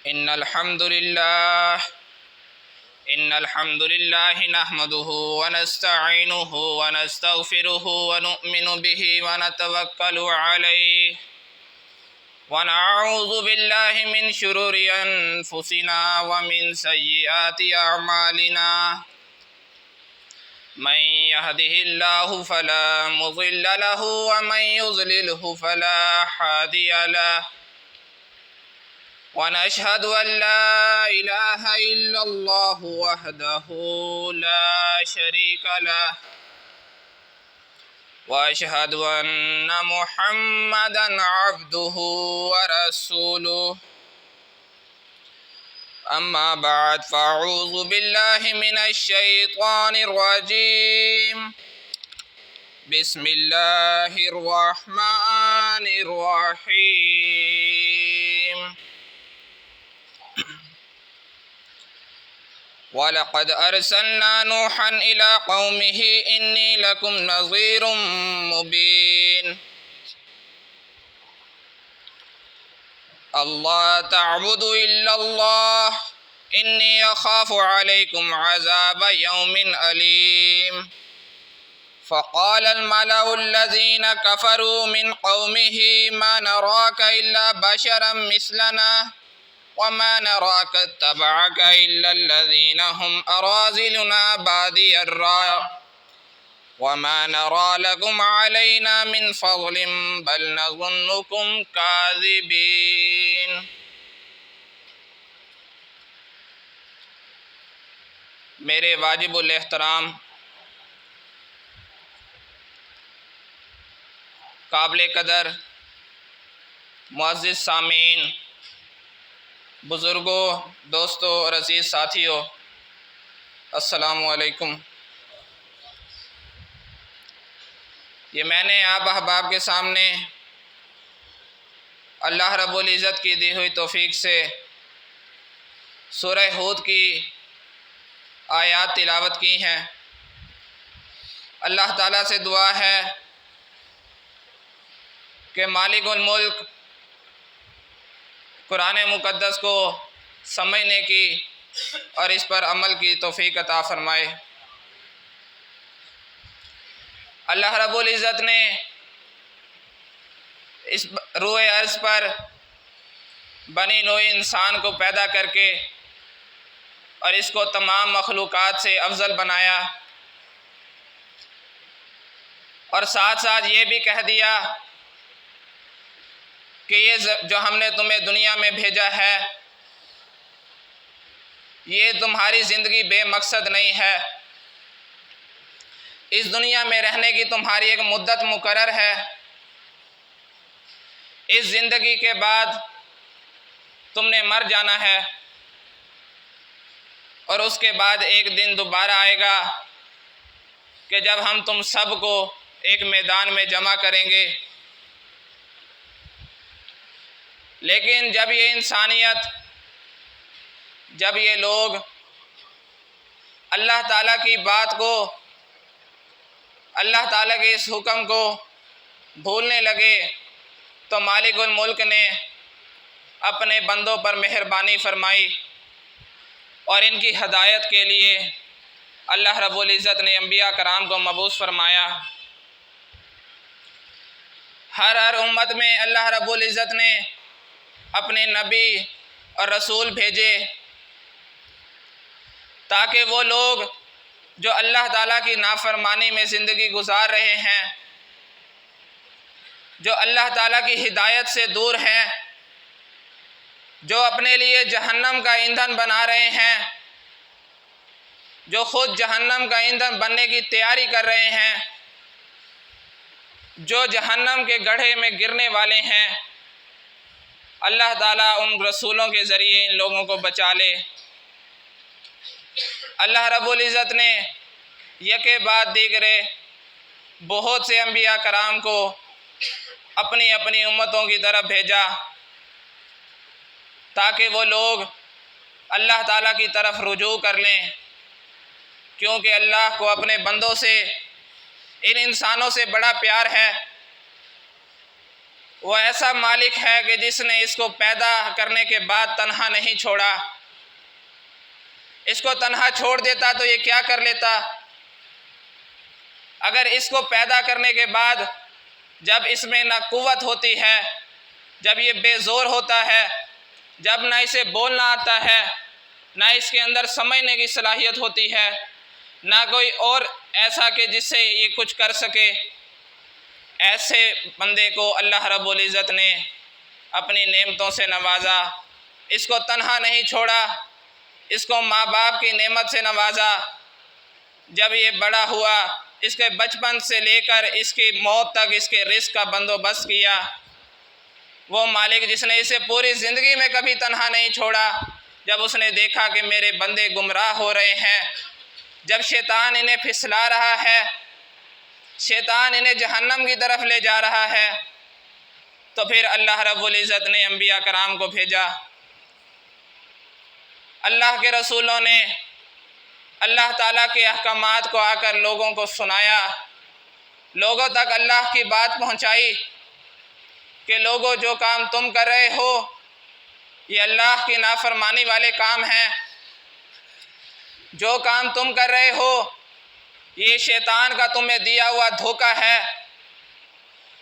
इन्नल हम्दुलिल्लाह नहमदुहु व नस्तईनुहु व नस्तगफिरुहु व नु'मिनु बिही व नतवक्कलु अलैहि व नऊज़ु बिल्लाहि मिन शुरूरि अनफुसिना व मिन सय्यिआति अअमालिना मन यहदिहिल्लाहु फला मुज़िल्ल लहु व मन युज़लिलहु फला हादिय लहु व नशहदु अन ला इलाहा इल्लल्लाहु वहदहु ला शरीक लहु व अशहदु अन्ना मुहम्मदन अब्दुहु व रसूलुहु अम्मा बाद फ़अऊज़ु बिल्लाहि मिनश शैतानिर रजीम बिस्मिल्लाहिर रहमानिर रहीम वलक़द अरसलना नूहन इला क़ौमिही इन्नी लकुम नज़ीरुम मुबीन अल्लाह तअबुदु इल्लल्लाह इन्नी अख़ाफ़ु अलैकुम अज़ाब यौमिन अलीम फ़क़ालल मलउल्लज़ीन कफ़रू मिन क़ौमिही मा नराक इल्ला बशरम मिस्लना वमा नराक इत्तबअक इल्लल्लज़ीन हुम अराज़िलुना बादियर राय वमा नरा लकुम अलैना मिन फ़ज़लिन बल नज़ुन्नुकुम काज़िबीन। मेरे वाजिबुल एहतराम काबिल कदर मुअज़्ज़िज़ सामीन, बुज़ुर्गों, दोस्तों और अज़ीज़ साथियों, अस्सलामु अलैकुम। ये मैंने आप अहबाब के सामने अल्लाह रब्बुल इज़्ज़त की दी हुई तौफ़ीक से सूरह हूद की आयात तिलावत की हैं। अल्लाह ताला से दुआ है कि मालिकुल मुल्क कुरान मुक़द्दस को समझने की और इस पर अमल की तौफ़ीक अता फ़रमाए। अल्लाह रब्बुल इज़्ज़त ने इस रूए अर्ज़ पर बनी नौ इंसान को पैदा करके और इसको तमाम मखलूक़ात से अफजल बनाया और साथ साथ ये भी कह दिया कि ये जो हमने तुम्हें दुनिया में भेजा है ये तुम्हारी ज़िंदगी बेमकसद नहीं है। इस दुनिया में रहने की तुम्हारी एक मुद्दत मुकर्रर है। इस ज़िंदगी के बाद तुमने मर जाना है और उसके बाद एक दिन दोबारा आएगा कि जब हम तुम सब को एक मैदान में जमा करेंगे। लेकिन जब ये इंसानियत, जब ये लोग अल्लाह ताला की बात को, अल्लाह ताला के इस हुक्म को भूलने लगे तो मालिकुल मुल्क ने अपने बंदों पर मेहरबानी फरमाई और इनकी हदायत के लिए अल्लाह रब्बुल इज़्ज़त ने अंबिया कराम को मबूस फरमाया। हर उम्मत में अल्लाह रब्बुल इज़्ज़त ने अपने नबी और रसूल भेजे ताकि वो लोग जो अल्लाह ताला की नाफरमानी में ज़िंदगी गुजार रहे हैं, जो अल्लाह ताला की हिदायत से दूर हैं, जो अपने लिए जहन्नम का ईंधन बना रहे हैं, जो ख़ुद जहन्नम का ईंधन बनने की तैयारी कर रहे हैं, जो जहन्नम के गड्ढे में गिरने वाले हैं, अल्लाह ताला उन रसूलों के ज़रिए इन लोगों को बचा ले। अल्लाह रब्बुल इज़्ज़त ने यके बाद दीगरे बहुत से अंबिया कराम को अपनी अपनी उम्मतों की तरफ भेजा ताकि वो लोग अल्लाह ताला की तरफ रुजू कर लें, क्योंकि अल्लाह को अपने बंदों से, इन इंसानों से बड़ा प्यार है। वो ऐसा मालिक है कि जिसने इसको पैदा करने के बाद तन्हा नहीं छोड़ा। इसको तन्हा छोड़ देता तो ये क्या कर लेता। अगर इसको पैदा करने के बाद जब इसमें ना कुव्वत होती है, जब ये बेज़ोर होता है, जब ना इसे बोलना आता है, ना इसके अंदर समझने की सलाहियत होती है, ना कोई और ऐसा कि जिससे ये कुछ कर सके, ऐसे बंदे को अल्लाह रब्बुल इज़्ज़त ने अपनी नेमतों से नवाजा। इसको तन्हा नहीं छोड़ा, इसको माँ बाप की नेमत से नवाजा। जब ये बड़ा हुआ, इसके बचपन से लेकर इसकी मौत तक इसके रिस्क का बंदोबस्त किया। वो मालिक जिसने इसे पूरी ज़िंदगी में कभी तन्हा नहीं छोड़ा, जब उसने देखा कि मेरे बंदे गुमराह हो रहे हैं, जब शैतान इन्हें फिसला रहा है, शैतान इन्हें जहन्नम की तरफ ले जा रहा है, तो फिर अल्लाह रब्बुल इज़्ज़त ने अंबिया कराम को भेजा। अल्लाह के रसूलों ने अल्लाह ताला के अहकामात को आकर लोगों को सुनाया, लोगों तक अल्लाह की बात पहुंचाई कि लोगों, जो काम तुम कर रहे हो ये अल्लाह की नाफरमानी वाले काम हैं। जो काम तुम कर रहे हो ये शैतान का तुम्हें दिया हुआ धोखा है,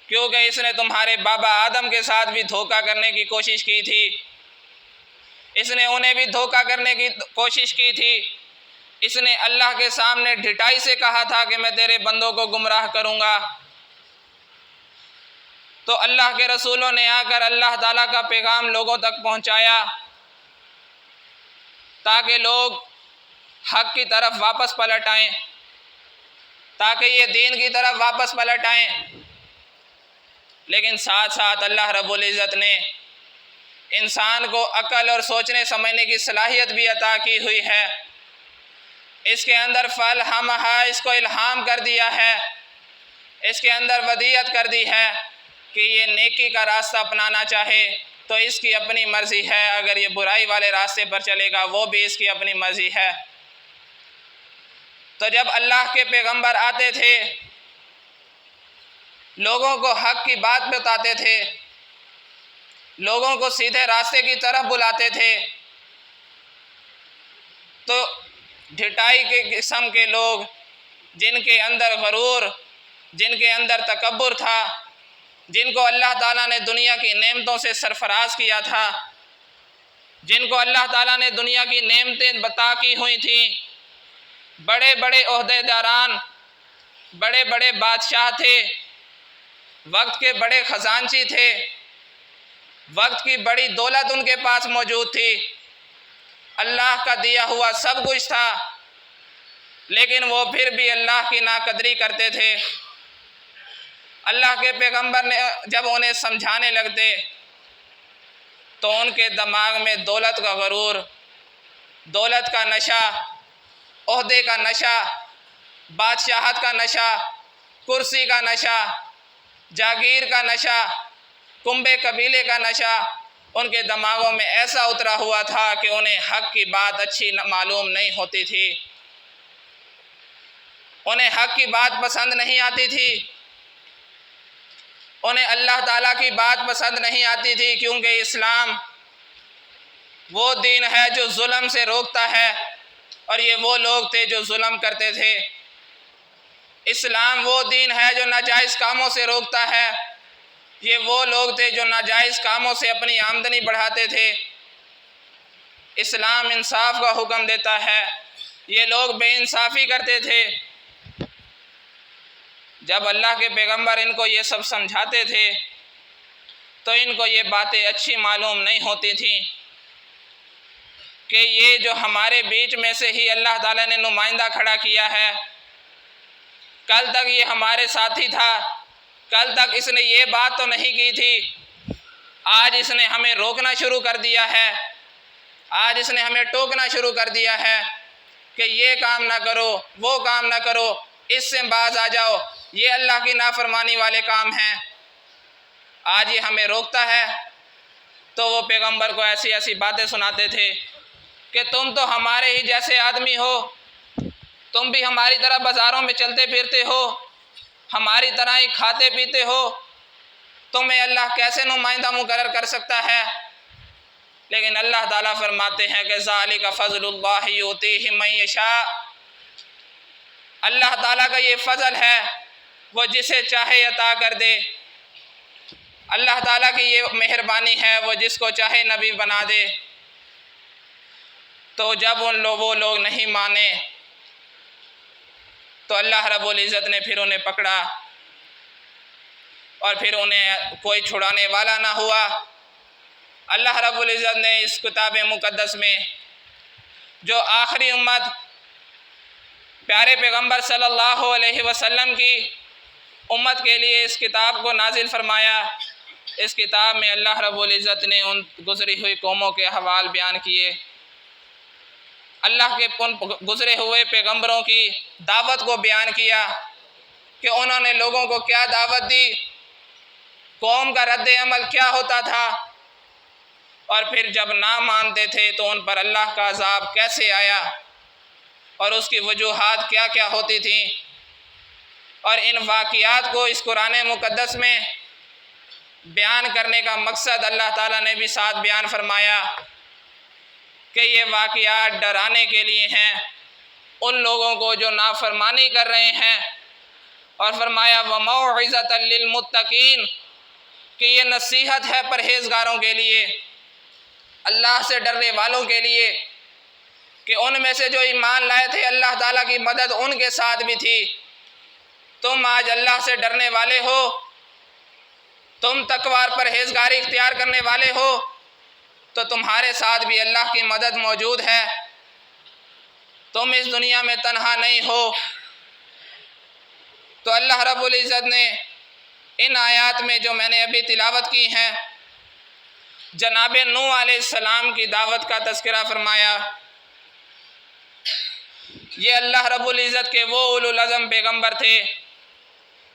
क्योंकि इसने तुम्हारे बाबा आदम के साथ भी धोखा करने की कोशिश की थी, इसने उन्हें भी धोखा करने की कोशिश की थी। इसने अल्लाह के सामने ढिठाई से कहा था कि मैं तेरे बंदों को गुमराह करूँगा। तो अल्लाह के रसूलों ने आकर अल्लाह ताला का पैगाम लोगों तक पहुँचाया, ताकि लोग हक़ की तरफ वापस पलट आएँ, ताकि ये दीन की तरफ वापस पलट आएँ। लेकिन साथ साथ अल्लाह रब्बुल इज़्ज़त ने इंसान को अक्ल और सोचने समझने की सलाहियत भी अता की हुई है। इसके अंदर फलहमहा, इसको इल्हाम कर दिया है, इसके अंदर वदीयत कर दी है कि ये नेकी का रास्ता अपनाना चाहे तो इसकी अपनी मर्ज़ी है, अगर ये बुराई वाले रास्ते पर चलेगा वो भी इसकी अपनी मर्ज़ी है। तो जब अल्लाह के पैगंबर आते थे, लोगों को हक़ की बात बताते थे, लोगों को सीधे रास्ते की तरफ बुलाते थे, तो ढिठाई के किस्म के लोग, जिनके अंदर गरूर, जिनके अंदर तकब्बुर था, जिनको अल्लाह ताला ने दुनिया की नेमतों से सरफराज किया था, जिनको अल्लाह ताला ने दुनिया की नेमतें बता की हुई थी, बड़े बड़े ओहदेदारान, बड़े बड़े बादशाह थे, वक्त के बड़े ख़जानची थे, वक्त की बड़ी दौलत उनके पास मौजूद थी, अल्लाह का दिया हुआ सब कुछ था, लेकिन वो फिर भी अल्लाह की नाकदरी करते थे। अल्लाह के पैगंबर ने जब उन्हें समझाने लगते तो उनके दिमाग में दौलत का गरूर, दौलत का नशा, ओहदे का नशा, बादशाहत का नशा, कुर्सी का नशा, जागीर का नशा, कुंबे कबीले का नशा उनके दिमागों में ऐसा उतरा हुआ था कि उन्हें हक़ की बात अच्छी मालूम नहीं होती थी, उन्हें हक़ की बात पसंद नहीं आती थी, उन्हें अल्लाह ताला की बात पसंद नहीं आती थी, क्योंकि इस्लाम वो दीन है जो जुल्म से रोकता है, और ये वो लोग थे जो जुल्म करते थे। इस्लाम वो दीन है जो नाजायज़ कामों से रोकता है, ये वो लोग थे जो नाजायज़ कामों से अपनी आमदनी बढ़ाते थे। इस्लाम इंसाफ का हुक्म देता है, ये लोग बेइंसाफ़ी करते थे। जब अल्लाह के पैगंबर इनको ये सब समझाते थे तो इनको ये बातें अच्छी मालूम नहीं होती थी कि ये जो हमारे बीच में से ही अल्लाह ताला ने नुमाइंदा खड़ा किया है, कल तक ये हमारे साथी था, कल तक इसने ये बात तो नहीं की थी, आज इसने हमें रोकना शुरू कर दिया है, आज इसने हमें टोकना शुरू कर दिया है कि ये काम ना करो, वो काम ना करो, इससे बाज आ जाओ, ये अल्लाह की नाफरमानी वाले काम हैं। आज ये हमें रोकता है। तो वो पैगंबर को ऐसी ऐसी बातें सुनाते थे कि तुम तो हमारे ही जैसे आदमी हो, तुम भी हमारी तरह बाज़ारों में चलते फिरते हो, हमारी तरह ही खाते पीते हो, तुम्हें अल्लाह कैसे नुमाइंदा मुकर्रर कर सकता है? लेकिन अल्लाह ताला फरमाते हैं कि ज़ालिका फ़ज़लुल्लाहि युतीहि मन यशा, अल्लाह ताला का ये फ़ज़ल है, वो जिसे चाहे अता कर दे। अल्लाह ताला की ये मेहरबानी है, वो जिसको चाहे नबी बना दे। तो जब वो लोग नहीं माने तो अल्लाह रब्बुल इज़्ज़त ने फिर उन्हें पकड़ा और फिर उन्हें कोई छुड़ाने वाला ना हुआ। अल्लाह रब्बुल इज़्ज़त ने इस किताब मुक़द्दस में जो आखिरी उम्मत प्यारे पैगम्बर सल्लल्लाहु अलैहि वसल्लम की उम्मत के लिए इस किताब को नाजिल फरमाया। इस किताब में अल्लाह रब्बुल इज़्ज़त ने उन गुज़री हुई कौमों के अहवाल बयान किए, अल्लाह के उन गुज़रे हुए पैगम्बरों की दावत को बयान किया कि उन्होंने लोगों को क्या दावत दी, कौम का रद्द अमल क्या होता था, और फिर जब ना मानते थे तो उन पर अल्लाह का अज़ाब कैसे आया और उसकी वजूहात क्या क्या होती थी। और इन वाक़ियात को इस कुरान मुक़द्दस में बयान करने का मकसद अल्लाह ताला ने भी साथ बयान फरमाया कि ये वाक़ियात डराने के लिए हैं उन लोगों को जो नाफरमानी कर रहे हैं, और फरमाया व मौइज़तन लिलमुत्तकीन, कि ये नसीहत है परहेज़गारों के लिए, अल्लाह से डरने वालों के लिए, कि उनमें से जो ईमान लाए थे अल्लाह ताला की मदद उनके साथ भी थी। तुम आज अल्लाह से डरने वाले हो, तुम तकवार परहेज़गारी इख्तियार करने वाले हो, तो तुम्हारे साथ भी अल्लाह की मदद मौजूद है। तुम इस दुनिया में तन्हा नहीं हो। तो अल्लाह रब्बुल इज़्ज़त ने इन आयात में जो मैंने अभी तिलावत की हैं, जनाब नूह अलैहिस्सलाम की दावत का तज़किरा फरमाया। ये अल्लाह रब्बुल इज़्ज़त के वो उलुल अज़म पैगम्बर थे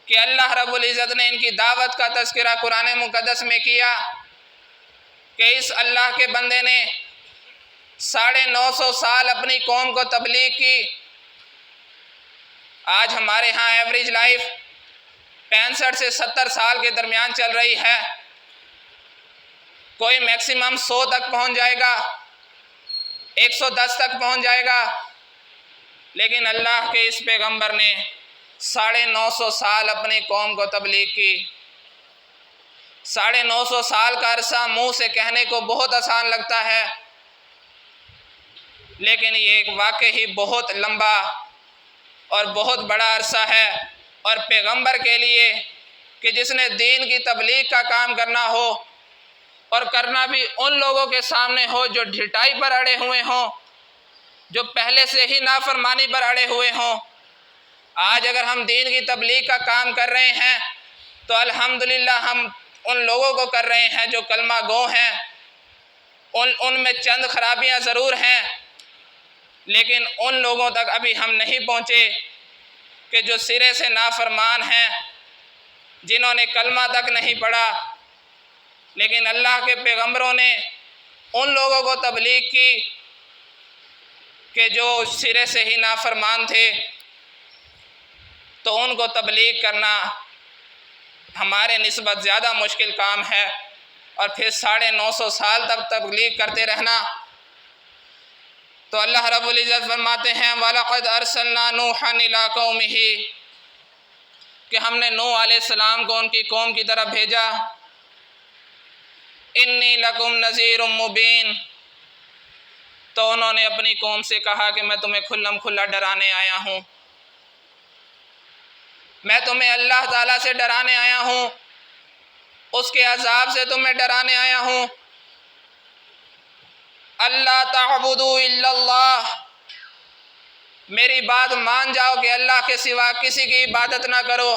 कि अल्लाह रब्बुल इज़्ज़त ने इनकी दावत का तज़किरा कुरान मुक़द्दस में किया कि इस अल्लाह के बंदे ने 950 साल अपनी कौम को तबलीग की। आज हमारे यहाँ एवरेज लाइफ 65 से 70 साल के दरमियान चल रही है, कोई मैक्सिमम 100 तक पहुँच जाएगा, 110 तक पहुँच जाएगा। लेकिन अल्लाह के इस पैगंबर ने 950 साल अपनी कौम को तबलीग की। 950 साल का अरसा मुँह से कहने को बहुत आसान लगता है, लेकिन ये एक वाकई ही बहुत लंबा और बहुत बड़ा अरसा है। और पैगंबर के लिए कि जिसने दीन की तबलीग का काम करना हो, और करना भी उन लोगों के सामने हो जो ढिठाई पर अड़े हुए हों, जो पहले से ही नाफरमानी पर अड़े हुए हों। आज अगर हम दीन की तबलीग का काम कर रहे हैं तो अल्हम्दुलिल्लाह हम उन लोगों को कर रहे हैं जो कलमा गो हैं। उनमें चंद खराबियां ज़रूर हैं, लेकिन उन लोगों तक अभी हम नहीं पहुँचे कि जो सिरे से नाफरमान हैं, जिन्होंने कलमा तक नहीं पढ़ा। लेकिन अल्लाह के पैगंबरों ने उन लोगों को तबलीग की कि जो सिरे से ही नाफरमान थे, तो उनको तबलीग करना हमारे निस्बत ज़्यादा मुश्किल काम है। और फिर 950 साल तक तबलीग करते रहना। तो अल्लाह रब्बुल इज़्ज़त फरमाते हैं वलक़द अरसलना नूहन इला कौमिही, कि हमने नूह अलैहिस्सलाम को उनकी कौम की तरफ भेजा। इन्नी लकुम नज़ीरुम मुबीन, तो उन्होंने अपनी कौम से कहा कि मैं तुम्हें खुल्लम खुल्ला डराने आया हूँ, मैं तुम्हें अल्लाह ताला से डराने आया हूँ, उसके अज़ाब से तुम्हें डराने आया हूँ। अल्लाह ताबुदू इल्लल्लाह, मेरी बात मान जाओ कि अल्लाह के सिवा किसी की इबादत ना करो।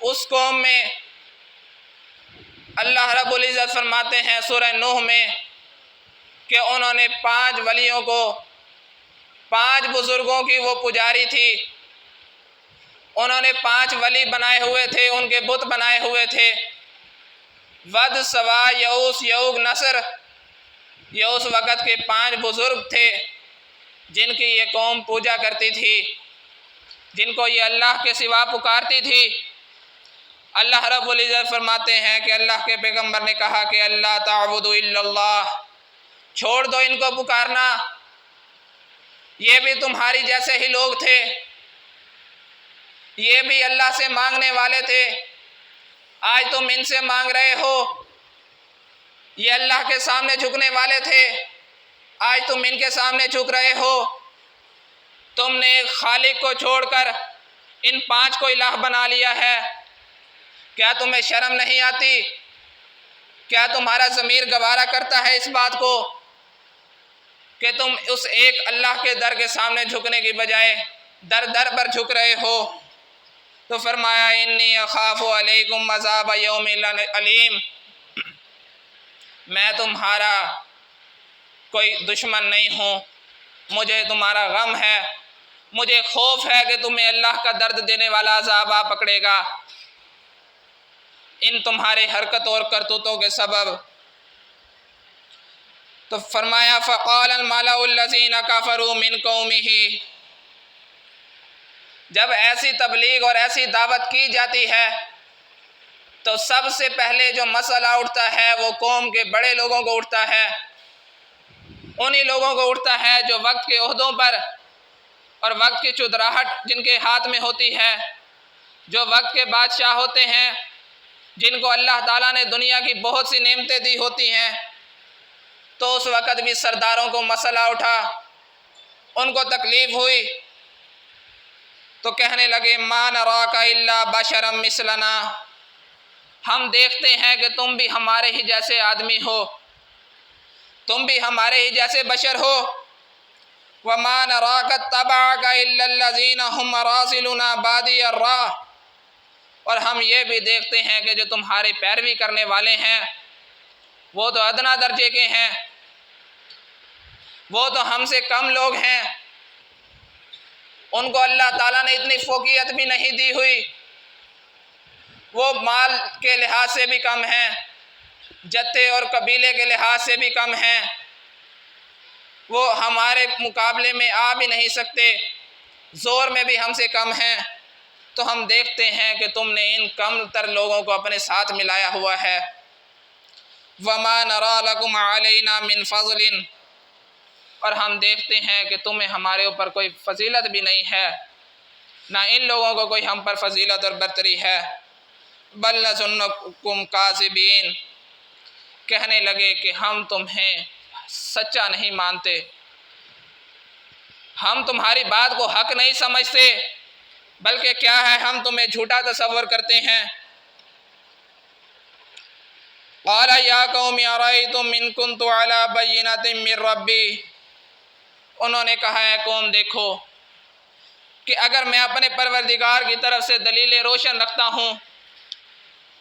उस कौम में अल्लाह रब्बुल इज़्ज़त फरमाते हैं सूरह नूह में कि उन्होंने 5 वलियों को, 5 बुज़ुर्गों की वो पुजारी थी, उन्होंने 5 वली बनाए हुए थे, उनके बुत बनाए हुए थे। वद, सवा, यऊस, यऊग, नसर, ये उस वक़्त के 5 बुज़ुर्ग थे जिनकी ये कौम पूजा करती थी, जिनको ये अल्लाह के सिवा पुकारती थी। अल्लाह रब्बुल इज़्ज़त फरमाते हैं कि अल्लाह के पैगम्बर ने कहा कि अल्लाह ताबुदु इल्लल्लाह, छोड़ दो इनको पुकारना, ये भी तुम्हारी जैसे ही लोग थे, ये भी अल्लाह से मांगने वाले थे, आज तुम इनसे मांग रहे हो। ये अल्लाह के सामने झुकने वाले थे, आज तुम इनके सामने झुक रहे हो। तुमने एक खालिक को छोड़कर इन 5 को इलाह बना लिया है। क्या तुम्हें शर्म नहीं आती? क्या तुम्हारा ज़मीर गवारा करता है इस बात को कि तुम उस एक अल्लाह के दर के सामने झुकने की बजाय दर दर पर झुक रहे हो? तो फरमाया इन्नी अखाफु अलैकुम अज़ाब यौमिल अलीम, मैं तुम्हारा कोई दुश्मन नहीं हूँ, मुझे तुम्हारा गम है, मुझे खौफ है कि तुम्हें अल्लाह का दर्द देने वाला अज़ाब आ पकड़ेगा इन तुम्हारे हरकत और करतूतों के सबब। तो फरमाया फ़क़ालल मलाउल्लज़ीना कफ़रू मिन कौमिही, जब ऐसी तबलीग और ऐसी दावत की जाती है तो सबसे पहले जो मसला उठता है वो कौम के बड़े लोगों को उठता है, उन्हीं लोगों को उठता है जो वक्त के ओहदों पर और वक्त की चुदराहट जिनके हाथ में होती है, जो वक्त के बादशाह होते हैं, जिनको अल्लाह ताला ने दुनिया की बहुत सी नेमतें दी होती हैं। तो उस वक़्त भी सरदारों को मसला उठा, उनको तकलीफ़ हुई, तो कहने लगे मा नराका इल्ला बशरम मिसलना, हम देखते हैं कि तुम भी हमारे ही जैसे आदमी हो, तुम भी हमारे ही जैसे बशर हो। वमा नराका तबाका इल्लल्लज़ीना हुम रासिलुना बादी अर्राह, और हम ये भी देखते हैं कि जो तुम्हारी पैरवी करने वाले हैं वो तो अदना दर्जे के हैं, वो तो हमसे कम लोग हैं, उनको अल्लाह ताला ने इतनी फ़ोकियत भी नहीं दी हुई, वो माल के लिहाज से भी कम हैं, जत्थे और कबीले के लिहाज से भी कम हैं, वो हमारे मुकाबले में आ भी नहीं सकते, ज़ोर में भी हमसे कम हैं। तो हम देखते हैं कि तुमने इन कम तर लोगों को अपने साथ मिलाया हुआ है। वमा नरा लकुम अलैना मिन फ़ज़लिन, और हम देखते हैं कि तुम्हें हमारे ऊपर कोई फजीलत भी नहीं है, ना इन लोगों को कोई हम पर फजीलत और बरतरी है। बल नज़ुन्नुकुम काज़िबीन, कहने लगे कि हम तुम्हें सच्चा नहीं मानते, हम तुम्हारी बात को हक नहीं समझते, बल्कि क्या है हम तुम्हें झूठा तसव्वुर करते हैं। क़ाला या कौमी अरअयतुम इन कुन्तु अला बय्यिनतिन मिन रब्बी, उन्होंने कहा है कौम देखो कि अगर मैं अपने परवरदिगार की तरफ से दलीलें रोशन रखता हूँ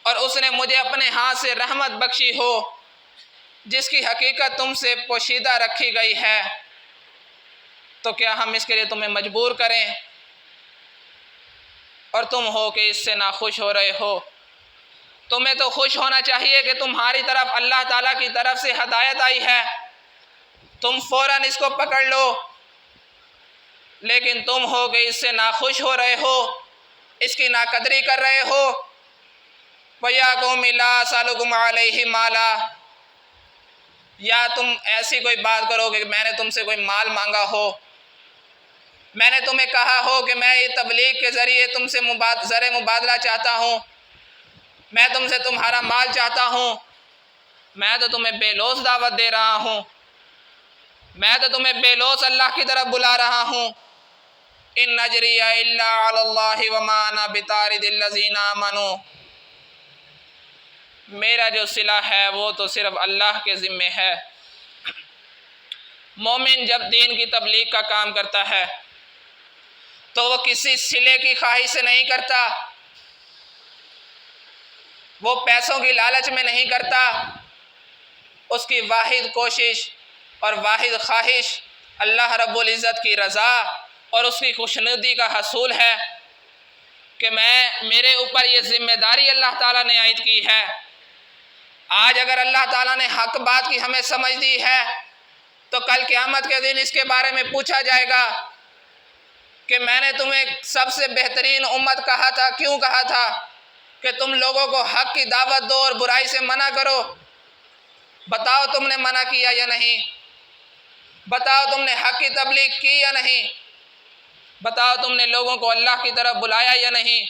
और उसने मुझे अपने हाथ से रहमत बख्शी हो जिसकी हकीकत तुमसे पोशीदा रखी गई है, तो क्या हम इसके लिए तुम्हें मजबूर करें? और तुम हो कि इससे नाखुश हो रहे हो। तुम्हें तो खुश होना चाहिए कि तुम्हारी तरफ अल्लाह ताला की तरफ से हदायत आई है, तुम फ़ौरन इसको पकड़ लो, लेकिन तुम हो कि इससे नाखुश हो रहे हो, इसकी नाकदरी कर रहे हो। वया कौम ला असअलुकुम अलैहि माला, या तुम ऐसी कोई बात करो कि मैंने तुमसे कोई माल मांगा हो, मैंने तुम्हें कहा हो कि मैं ये तबलीग के ज़रिए तुमसे ज़र मुबादला चाहता हूँ, मैं तुमसे तुम्हारा माल चाहता हूँ, मैं तो तुम्हें बेलौस दावत दे रहा हूँ, मैं तो तुम्हें बेलौस अल्लाह की तरफ बुला रहा हूँ। इन नजरिया इल्ला अलल्लाहि व मा अना बितारिदिल लज़ीना आमनू, मेरा जो सिला है वो तो सिर्फ़ अल्लाह के ज़िम्मे है। मोमिन जब दीन की तबलीग का काम करता है तो वो किसी सिले की ख्वाहिश से नहीं करता, वो पैसों की लालच में नहीं करता, उसकी वाहिद कोशिश और वाहिद ख्वाहिश अल्लाह रब्बुल इज़्ज़त की रज़ा और उसकी खुशनुदी का हसूल है कि मेरे ऊपर ये ज़िम्मेदारी अल्लाह ताला ने आयद की है। आज अगर अल्लाह ताला ने हक बात की हमें समझ दी है तो कल क़यामत के दिन इसके बारे में पूछा जाएगा कि मैंने तुम्हें सबसे बेहतरीन उम्मत कहा था, क्यों कहा था? कि तुम लोगों को हक की दावत दो और बुराई से मना करो। बताओ तुमने मना किया या नहीं? बताओ तुमने हक की तबलीग की या नहीं? बताओ तुमने लोगों को अल्लाह की तरफ बुलाया या नहीं?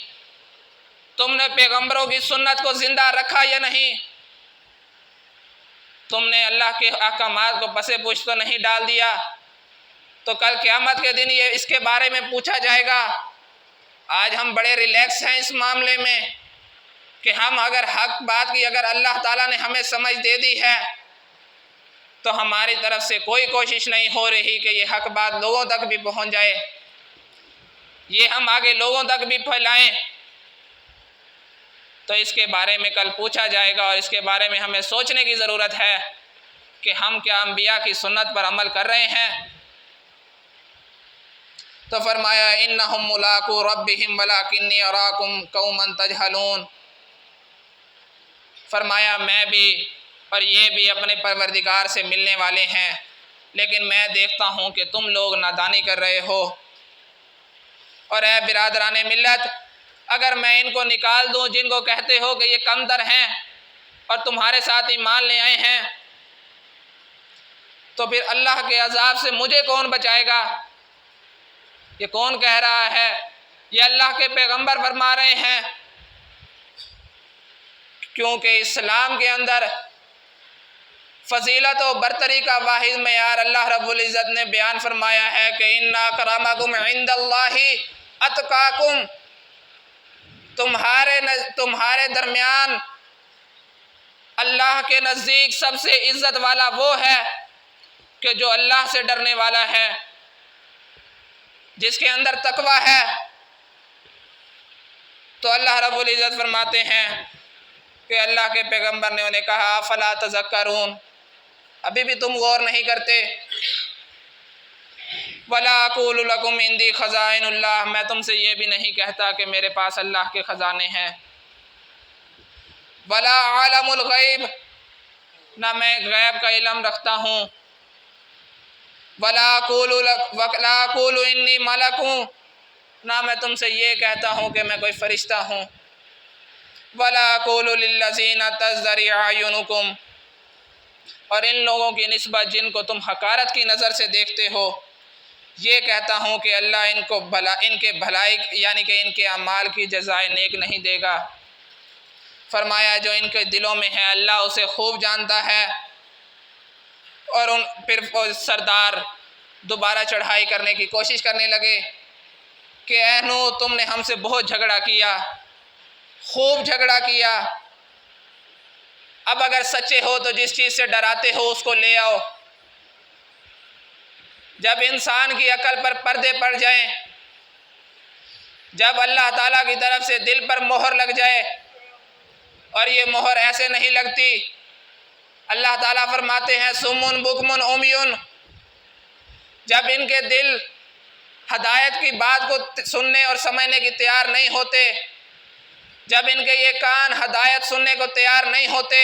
तुमने पैगंबरों की सुन्नत को जिंदा रखा या नहीं? तुमने अल्लाह के अहकामात को पसे पूछ तो नहीं डाल दिया? तो कल क़यामत के दिन ये इसके बारे में पूछा जाएगा। आज हम बड़े रिलैक्स हैं इस मामले में कि हम अगर हक बात की अगर अल्लाह ताला ने हमें समझ दे दी है तो हमारी तरफ से कोई कोशिश नहीं हो रही कि ये हक बात लोगों तक भी पहुंच जाए, ये हम आगे लोगों तक भी फैलाएं। तो इसके बारे में कल पूछा जाएगा और इसके बारे में हमें सोचने की ज़रूरत है कि हम क्या अंबिया की सुन्नत पर अमल कर रहे हैं। तो फरमाया इन्नहुम मुलाकू रब्बिहिम वलाकिन्नी अराकुम कौमन तजहलून। फरमाया मैं भी और ये भी अपने परवरदिगार से मिलने वाले हैं, लेकिन मैं देखता हूँ कि तुम लोग नादानी कर रहे हो। और ऐ बिरादराने मिल्लत, अगर मैं इनको निकाल दूँ जिनको कहते हो कि ये कमतर हैं और तुम्हारे साथ ईमान ले आए हैं, तो फिर अल्लाह के अजाब से मुझे कौन बचाएगा? ये कौन कह रहा है? ये अल्लाह के पैगंबर फरमा रहे हैं, क्योंकि इस्लाम के अंदर फजीलत और बरतरी का वाहिद मेयार अल्लाह रब्बुल इज़्ज़त ने बयान फरमाया है कि इन्ना अकरमकुम इंदल्लाहि अतकाकुम। तुम्हारे दरमियान अल्लाह के नज़दीक सबसे इज़्ज़त वाला वो है कि जो अल्लाह से डरने वाला है, जिसके अंदर तकवा है। तो अल्लाह रब्बुल इज़्ज़त फरमाते हैं कि अल्लाह के पैगंबर ने उन्हें कहा फला तज़क्करून, अभी भी तुम गौर नहीं करते। वला अक़ूलु लकुम इंदी ख़ज़ाइनुल्लाह, मैं तुमसे ये भी नहीं कहता कि मेरे पास अल्लाह के ख़जाने हैं। वला आलमुल गैब, ना मैं गैब का इल्म रखता हूँ। वला अक़ूलु इन्नी मलकूं, ना मैं तुमसे ये कहता हूँ कि मैं कोई फ़रिश्ता हूँ। वला अक़ूलु लिल्लज़ीना तज़्दरी अयुनुकुम, और इन लोगों की निस्बत जिनको तुम हकारत की नज़र से देखते हो, ये कहता हूँ कि अल्लाह इनके भलाई यानी कि इनके अमाल की जज़ाए नेक नहीं देगा। फरमाया जो इनके दिलों में है अल्लाह उसे खूब जानता है। और फिर सरदार दोबारा चढ़ाई करने की कोशिश करने लगे कि ऐ नूह, तुमने हमसे बहुत झगड़ा किया, खूब झगड़ा किया। अब अगर सच्चे हो तो जिस चीज़ से डराते हो उसको ले आओ। जब इंसान की अकल पर पर्दे पड़ जाएं, जब अल्लाह ताला की तरफ से दिल पर मोहर लग जाए, और ये मोहर ऐसे नहीं लगती, अल्लाह ताला फरमाते हैं सुम्मुन बुकमुन उम्युन, जब इनके दिल हदायत की बात को सुनने और समझने की तैयार नहीं होते, जब इनके ये कान हदायत सुनने को तैयार नहीं होते,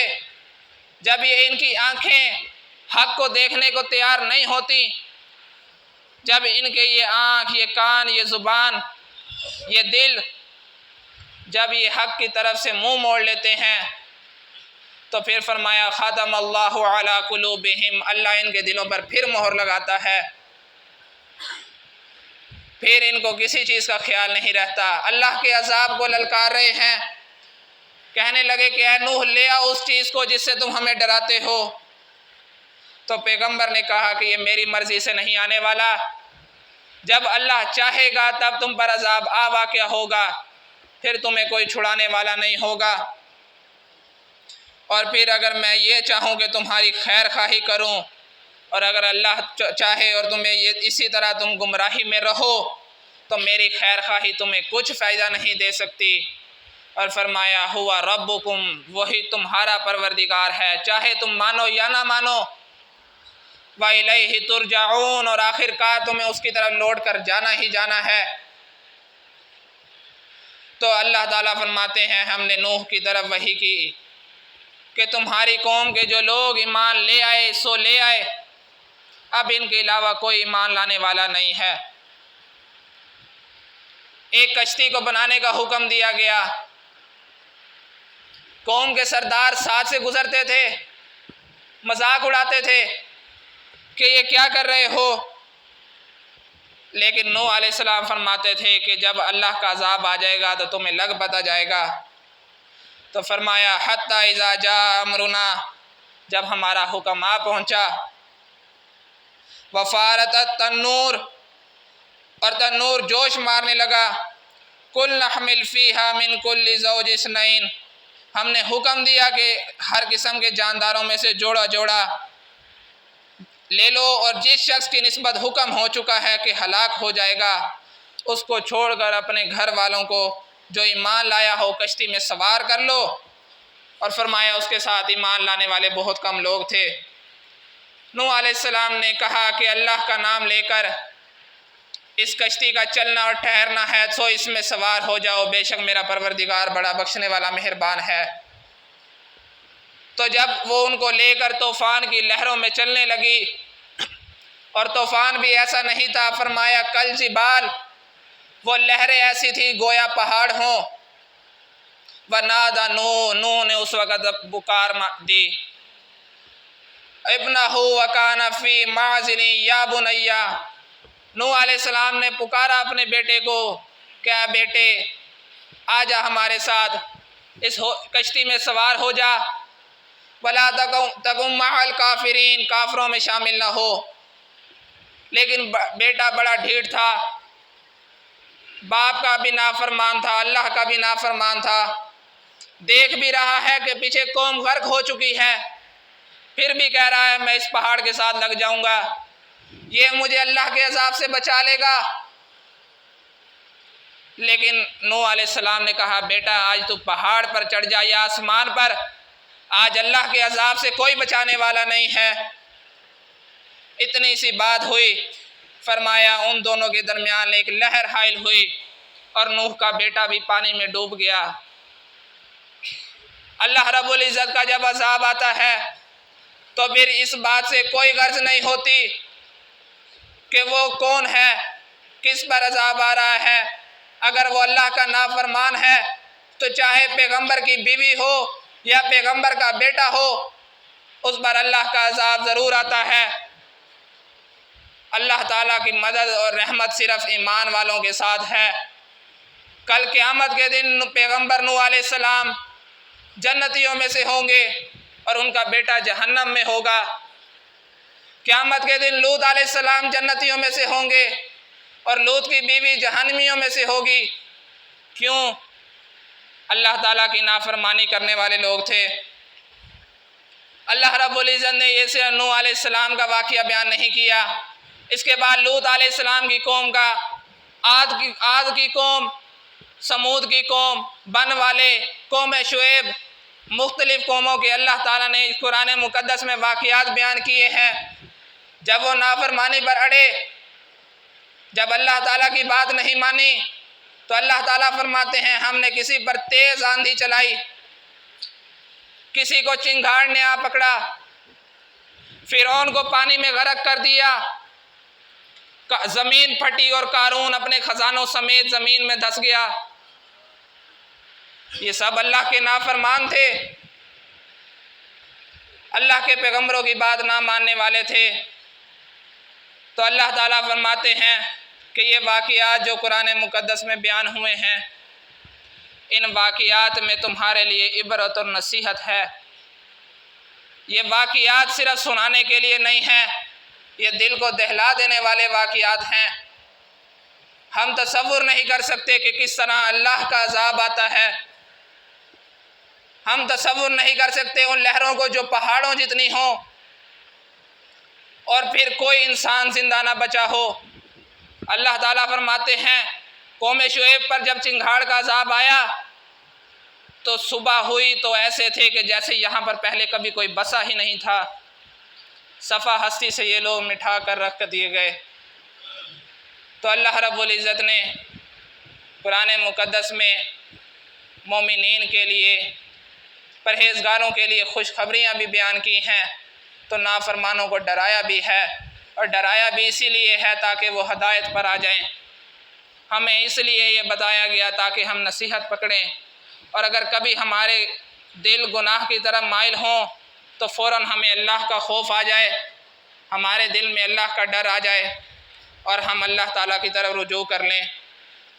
जब ये इनकी आँखें हक को देखने को तैयार नहीं होती, जब इनके ये आँख, ये कान, ये ज़ुबान, ये दिल, जब ये हक की तरफ से मुंह मोड़ लेते हैं, तो फिर फरमाया ख़ातम अल्लाहु अला कुलूबिहिम, अल्लाह इनके दिलों पर फिर मोहर लगाता है। फिर इनको किसी चीज़ का ख्याल नहीं रहता। अल्लाह के अजाब को ललकार रहे हैं, कहने लगे कि ऐ नूह ले आओ उस चीज़ को जिससे तुम हमें डराते हो। तो पैगंबर ने कहा कि ये मेरी मर्ज़ी से नहीं आने वाला, जब अल्लाह चाहेगा तब तुम पर अजाब आ वाक़या होगा, फिर तुम्हें कोई छुड़ाने वाला नहीं होगा। और फिर अगर मैं ये चाहूँ कि तुम्हारी खैर खाही करूँ, और अगर अल्लाह चाहे और तुम्हें ये इसी तरह तुम गुमराही में रहो, तो मेरी खैर खाही तुम्हें कुछ फ़ायदा नहीं दे सकती। और फरमाया हुआ रब्बुकुम, वही तुम्हारा परवरदिगार है, चाहे तुम मानो या ना मानो। व इलैहि तुरजाऊन, और आखिरकार तुम्हें उसकी तरफ लौट कर जाना ही जाना है। तो अल्लाह ताला फरमाते हैं हमने नूह की तरफ वही की कि तुम्हारी कौम के जो लोग ईमान ले आए सो ले आए, अब इनके अलावा कोई ईमान लाने वाला नहीं है। एक कश्ती को बनाने का हुक्म दिया गया, कौम के सरदार साथ से गुजरते थे, मजाक उड़ाते थे कि ये क्या कर रहे हो। लेकिन नूह अलैहिस्सलाम फरमाते थे कि जब अल्लाह का अज़ाब आ जाएगा तो तुम्हें लग पता जाएगा। तो फरमाया हत्ता इज़ा जा अमरुना, जब हमारा हुक्म आ पहुँचा, वफ़ारत तन्नूर, और तन्नूर जोश मारने लगा, कुल नहमिल फ़ीहा मिन कुल्ली ज़ौज इस्नैन, हमने हुक्म दिया कि हर किस्म के जानदारों में से जोड़ा जोड़ा ले लो, और जिस शख्स की निस्बत हुक्म हो चुका है कि हलाक हो जाएगा, उसको छोड़कर अपने घर वालों को जो ईमान लाया हो कश्ती में सवार कर लो। और फरमाया उसके साथ ईमान लाने वाले बहुत कम लोग थे। नूह अलैहिस्सलाम ने कहा कि अल्लाह का नाम लेकर इस कश्ती का चलना और ठहरना है, तो इसमें सवार हो जाओ, बेशक मेरा परवरदिगार बड़ा बख्शने वाला मेहरबान है। तो जब वो उनको लेकर तूफ़ान की लहरों में चलने लगी, और तूफ़ान भी ऐसा नहीं था, फरमाया कल जिबाल, वो लहरें ऐसी थी गोया पहाड़ हों। वनादा नूह ने उस वक़्त पुकार दी, इब्नहु वकाना फ़ी माज़िनी या बुनैया, नूह अलैहिस्सलाम ने पुकारा अपने बेटे को, क्या बेटे आजा हमारे साथ, इस कश्ती में सवार हो जा, वला तकुम महल काफिरीन, काफरों में शामिल ना हो। लेकिन बेटा बड़ा ढीठ था, बाप का भी नाफरमान था, अल्लाह का भी नाफरमान था, देख भी रहा है कि पीछे कौम गर्क हो चुकी है, फिर भी कह रहा है मैं इस पहाड़ के साथ लग जाऊंगा, ये मुझे अल्लाह के अजाब से बचा लेगा। लेकिन नूह अलैहिस्सलाम ने कहा बेटा आज तू पहाड़ पर चढ़ जा या आसमान पर, आज अल्लाह के अजाब से कोई बचाने वाला नहीं है। इतनी सी बात हुई, फरमाया उन दोनों के दरमियान एक लहर हाइल हुई और नूह का बेटा भी पानी में डूब गया। अल्लाह रब्बुल इज़्ज़त का जब अजाब आता है तो फिर इस बात से कोई गर्ज नहीं होती कि वो कौन है, किस पर अजाब आ रहा है। अगर वो अल्लाह का नाफरमान है तो चाहे पैगंबर की बीवी हो या पैगंबर का बेटा हो, उस पर अल्लाह का अजाब ज़रूर आता है। अल्लाह ताला की मदद और रहमत सिर्फ ईमान वालों के साथ है। कल क़यामत के दिन पैगंबर नूह अलैहिस्सलाम जन्नतियों में से होंगे और उनका बेटा जहन्नम में होगा। क़यामत के दिन लूत अलैहिस्सलाम जन्नतियों में से होंगे और लूत की बीवी जहन्नमियों में से होगी। क्यों? अल्लाह ताला की नाफरमानी करने वाले लोग थे। अल्लाह रब्बुल इज़्ज़त ने ये से नूह अलैहिस्सलाम का वाक़या बयान नहीं किया। इसके बाद लूत अलैहिस्सलाम की कौम का, आद की कौम, समूद की कौम, बन वाले, कौम शुएब, मुख्तलिफ़ कौमों के अल्लाह ताला ने कुरान मुक़द्दस में वाक़यात बयान किए हैं। जब वो नाफरमानी पर अड़े, जब अल्लाह ताला की बात नहीं मानी, तो अल्लाह ताला फरमाते हैं हमने किसी पर तेज़ आंधी चलाई, किसी को चिंगार ने आ पकड़ा, फ़िरौन को पानी में गर्क कर दिया, ज़मीन फटी और कारून अपने ख़जानों समेत ज़मीन में धंस गया। ये सब अल्लाह के नाफरमान थे, अल्लाह के पैगंबरों की बात ना मानने वाले थे। तो अल्लाह ताला फरमाते हैं कि ये वाक़यात जो कुरान मुक़द्दस में बयान हुए हैं, इन वाक़यात में तुम्हारे लिए इबरत और नसीहत है। ये वाक़यात सिर्फ सुनाने के लिए नहीं है, ये दिल को दहला देने वाले वाक़यात हैं। हम तसव्वुर नहीं कर सकते कि किस तरह अल्लाह का अज़ाब आता है। हम तसव्वुर नहीं कर सकते उन लहरों को जो पहाड़ों जितनी हों और फिर कोई इंसान जिंदा ना बचा हो। अल्लाह ताला फरमाते हैं कौम शुएब पर जब चिंगाड़ का अज़ाब आया तो सुबह हुई तो ऐसे थे कि जैसे यहाँ पर पहले कभी कोई बसा ही नहीं था। सफ़ा हस्ती से ये लोग मिठा कर रख दिए गए। तो अल्लाह रब्बुल इज़्ज़त ने कुरान मुक़द्दस में मोमिनीन के लिए, परहेज़गारों के लिए खुशखबरियाँ भी बयान की हैं, तो नाफरमानों को डराया भी है। और डराया भी इसीलिए है ताकि वो हदायत पर आ जाएं। हमें इसलिए ये बताया गया ताकि हम नसीहत पकड़ें, और अगर कभी हमारे दिल गुनाह की तरफ माइल हों तो फ़ौरन हमें अल्लाह का खौफ आ जाए, हमारे दिल में अल्लाह का डर आ जाए और हम अल्लाह ताला की तरफ रुजू कर लें।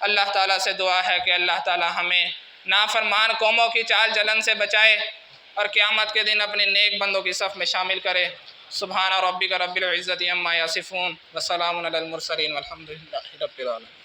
अल्लाह ताला से दुआ है कि अल्लाह ताला हमें नाफरमान कौमों की चाल चलन से बचाए और क़यामत के दिन अपने नेक बंदों की सफ़ में शामिल करे। सुब्हान रब्बिका रब्बिल इज़्ज़ति अम्मा यसिफ़ून व सलामुन अलल मुरसलीन वल्हम्दुलिल्लाहि रब्बिल आलमीन।